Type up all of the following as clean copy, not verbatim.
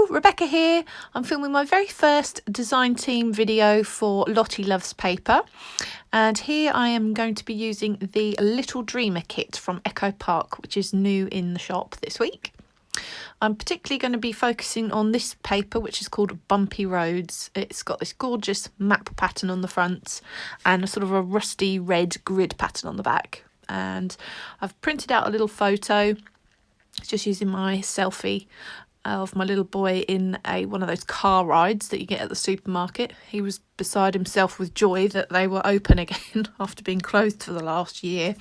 Hello, Rebecca here. I'm filming my very first design team video for Lottie Loves Paper, and here I am going to be using the Little Dreamer kit from Echo Park, which is new in the shop this week. I'm particularly going to be focusing on this paper, which is called Bumpy Roads. It's got this gorgeous map pattern on the front and a sort of a rusty red grid pattern on the back. And I've printed out a little photo just using my selfie of my little boy in one of those car rides that you get at the supermarket. He was beside himself with joy that they were open again after being closed for the last year.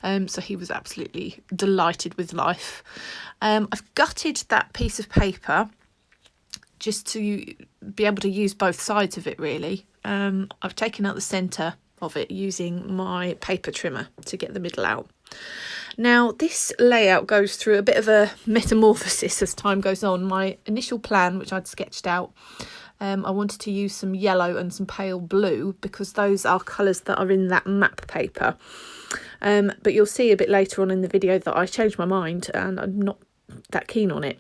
So he was absolutely delighted with life. I've gutted that piece of paper just to be able to use both sides of it, really. I've taken out the centre of it using my paper trimmer to get the middle out. Now, this layout goes through a bit of a metamorphosis as time goes on. My initial plan, which I'd sketched out, I wanted to use some yellow and some pale blue because those are colours that are in that map paper. But you'll see a bit later on in the video that I changed my mind and I'm not that keen on it.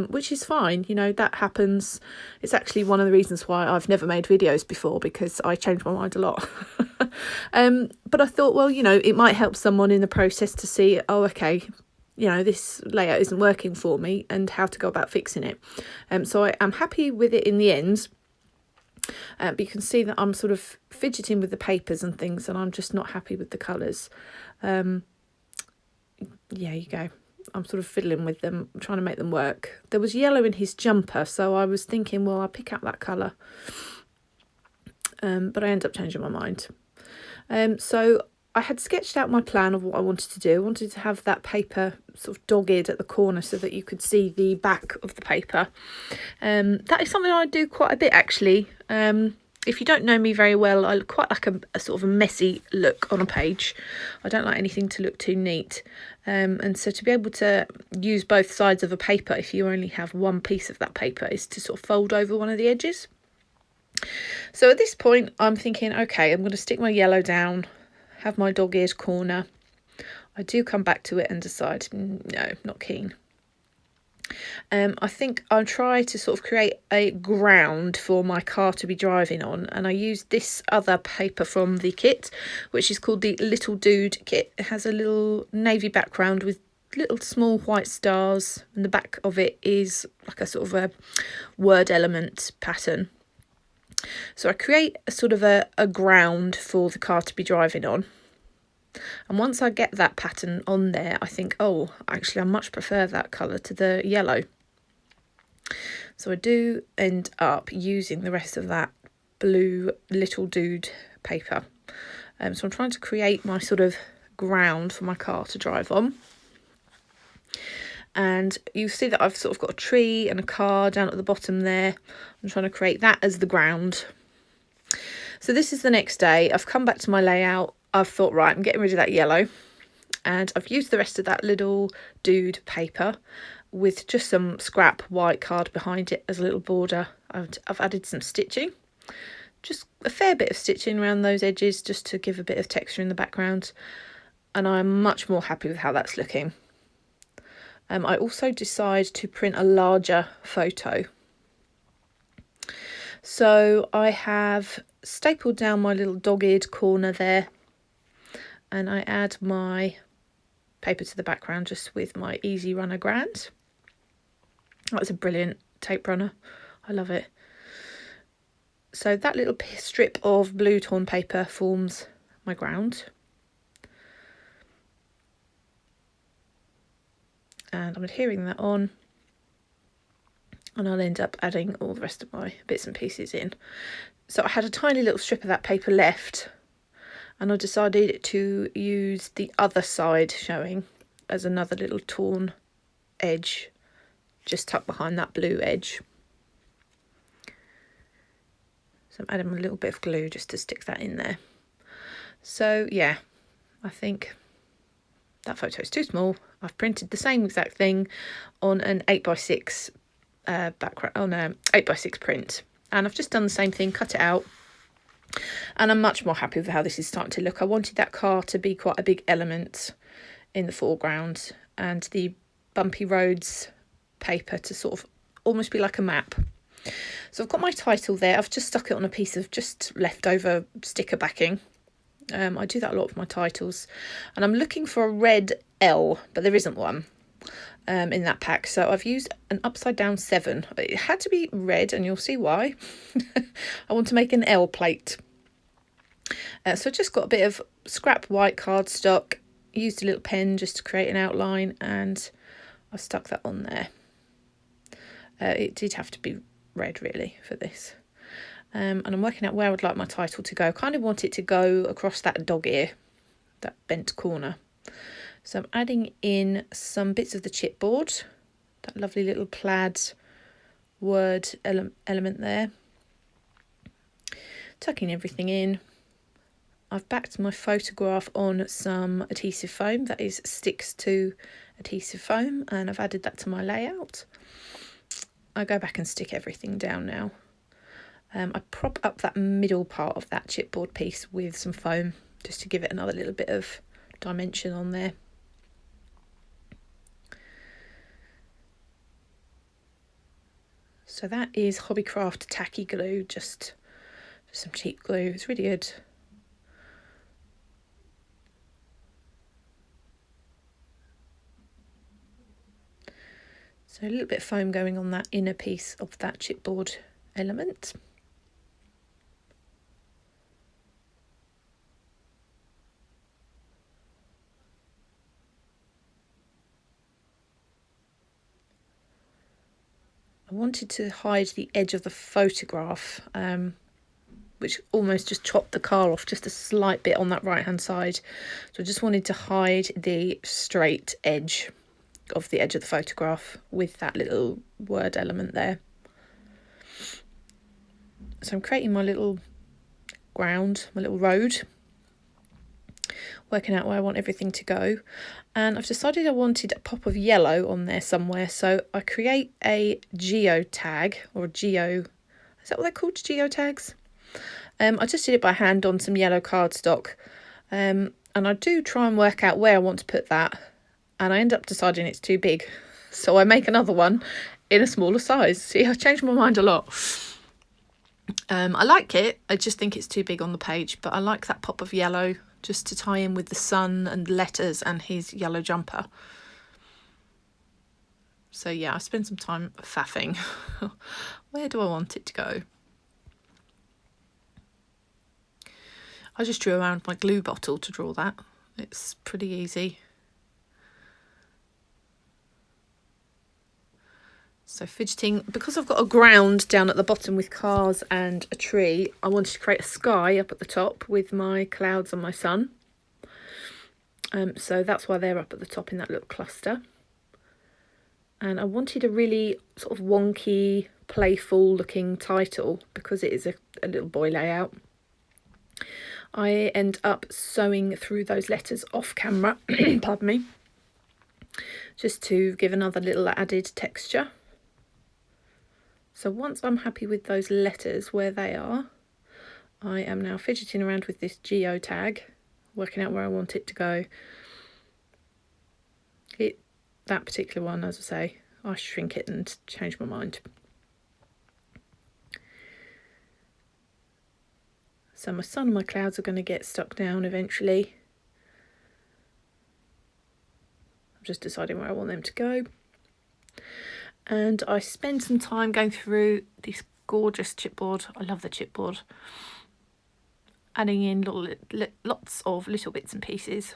Which is fine, you know, that happens. It's actually one of the reasons why I've never made videos before, because I change my mind a lot. But I thought, well, you know, it might help someone in the process to see, oh, okay, you know, this layout isn't working for me and how to go about fixing it. So I am happy with it in the end. But you can see that I'm sort of fidgeting with the papers and things, and I'm just not happy with the colours. Yeah, you go. I'm sort of fiddling with them, trying to make them work. There was yellow in his jumper, so I was thinking, well, I'll pick out that colour. But I ended up changing my mind. So I had sketched out my plan of what I wanted to do. I wanted to have that paper sort of dogged at the corner so that you could see the back of the paper. That is something I do quite a bit, actually. If you don't know me very well, I quite like a sort of a messy look on a page. I don't like anything to look too neat. And so to be able to use both sides of a paper, if you only have one piece of that paper, is to sort of fold over one of the edges. So at this point, I'm thinking, okay, I'm going to stick my yellow down, have my dog-eared corner. I do come back to it and decide, no, not keen. I think I'll try to sort of create a ground for my car to be driving on, and I used this other paper from the kit, which is called the Little Dude kit. It has a little navy background with little small white stars, and the back of it is like a sort of a word element pattern. So I create a sort of a ground for the car to be driving on. And once I get that pattern on there, I think, oh, actually, I much prefer that colour to the yellow. So I do end up using the rest of that blue Little Dude paper. So I'm trying to create my sort of ground for my car to drive on. And you see that I've sort of got a tree and a car down at the bottom there. I'm trying to create that as the ground. So this is the next day. I've come back to my layout. I've thought, right, I'm getting rid of that yellow, and I've used the rest of that Little Dude paper with just some scrap white card behind it as a little border. I've added some stitching, just a fair bit of stitching around those edges just to give a bit of texture in the background, and I'm much more happy with how that's looking. I also decide to print a larger photo. So I have stapled down my little dog-eared corner there, and I add my paper to the background just with my Easy Runner Grand. That's a brilliant tape runner. I love it. So that little strip of blue torn paper forms my ground. And I'm adhering that on. And I'll end up adding all the rest of my bits and pieces in. So I had a tiny little strip of that paper left, and I decided to use the other side showing as another little torn edge, just tucked behind that blue edge. So I'm adding a little bit of glue just to stick that in there. So yeah, I think that photo is too small. I've printed the same exact thing on an 8x6 background, on a 8x6 print, and I've just done the same thing, cut it out. And I'm much more happy with how this is starting to look. I wanted that car to be quite a big element in the foreground, and the Bumpy Roads paper to sort of almost be like a map. So I've got my title there. I've just stuck it on a piece of just leftover sticker backing. I do that a lot with my titles, and I'm looking for a red L, but there isn't one in that pack, so I've used an upside down 7. It had to be red, and you'll see why. I want to make an L plate, so I just got a bit of scrap white cardstock, used a little pen just to create an outline, and I stuck that on there. It did have to be red really for this. And I'm working out where I would like my title to go. I kind of want it to go across that dog ear, that bent corner. So I'm adding in some bits of the chipboard, that lovely little plaid word element there. Tucking everything in. I've backed my photograph on some adhesive foam, that is sticks to adhesive foam, and I've added that to my layout. I go back and stick everything down now. I prop up that middle part of that chipboard piece with some foam just to give it another little bit of dimension on there. So that is Hobbycraft tacky glue, just some cheap glue. It's really good. So a little bit of foam going on that inner piece of that chipboard element. I wanted to hide the edge of the photograph, which almost just chopped the car off just a slight bit on that right hand side. So I just wanted to hide the straight edge of the edge of the photograph with that little word element there. So I'm creating my little ground, my little road, working out where I want everything to go, and I've decided I wanted a pop of yellow on there somewhere, so I create a geo tag, or a geo, is that what they're called, geo tags? I just did it by hand on some yellow cardstock, and I do try and work out where I want to put that, and I end up deciding it's too big, so I make another one in a smaller size. See, I changed my mind a lot. I like it, I just think it's too big on the page, but I like that pop of yellow just to tie in with the sun and letters and his yellow jumper. So yeah, I spent some time faffing. Where do I want it to go? I just drew around my glue bottle to draw that. It's pretty easy. So fidgeting, because I've got a ground down at the bottom with cars and a tree, I wanted to create a sky up at the top with my clouds and my sun. So that's why they're up at the top in that little cluster. And I wanted a really sort of wonky, playful looking title because it is a little boy layout. I end up sewing through those letters off camera, pardon me, just to give another little added texture. So once I'm happy with those letters where they are, I am now fidgeting around with this geo tag, working out where I want it to go. That particular one, as I say, I shrink it and change my mind. So my sun and my clouds are going to get stuck down eventually. I'm just deciding where I want them to go. And I spend some time going through this gorgeous chipboard. I love the chipboard. Adding in lots of little bits and pieces.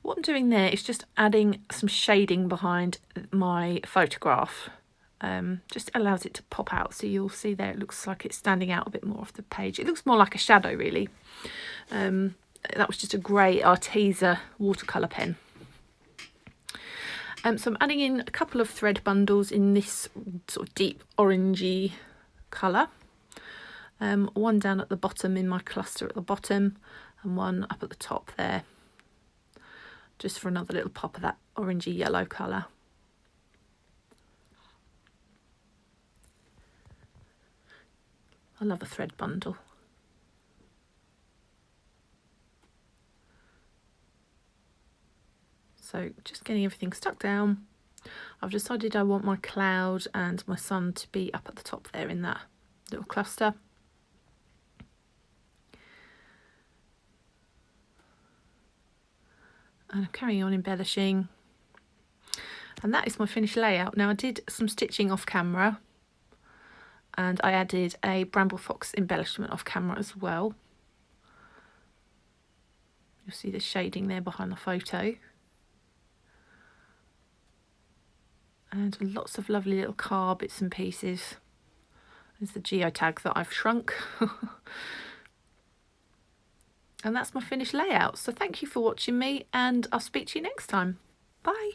What I'm doing there is just adding some shading behind my photograph. Just allows it to pop out, so you'll see there it looks like it's standing out a bit more off the page. It looks more like a shadow really. That was just a grey Arteza watercolour pen. So I'm adding in a couple of thread bundles in this sort of deep orangey colour. One down at the bottom in my cluster at the bottom, and one up at the top there, just for another little pop of that orangey yellow colour. I love a thread bundle. So just getting everything stuck down. I've decided I want my cloud and my sun to be up at the top there in that little cluster. And I'm carrying on embellishing. And that is my finished layout. Now I did some stitching off camera, and I added a bramble fox embellishment off camera as well. You'll see the shading there behind the photo. And lots of lovely little car bits and pieces. There's the geotag that I've shrunk. And that's my finished layout. So thank you for watching me, and I'll speak to you next time. Bye.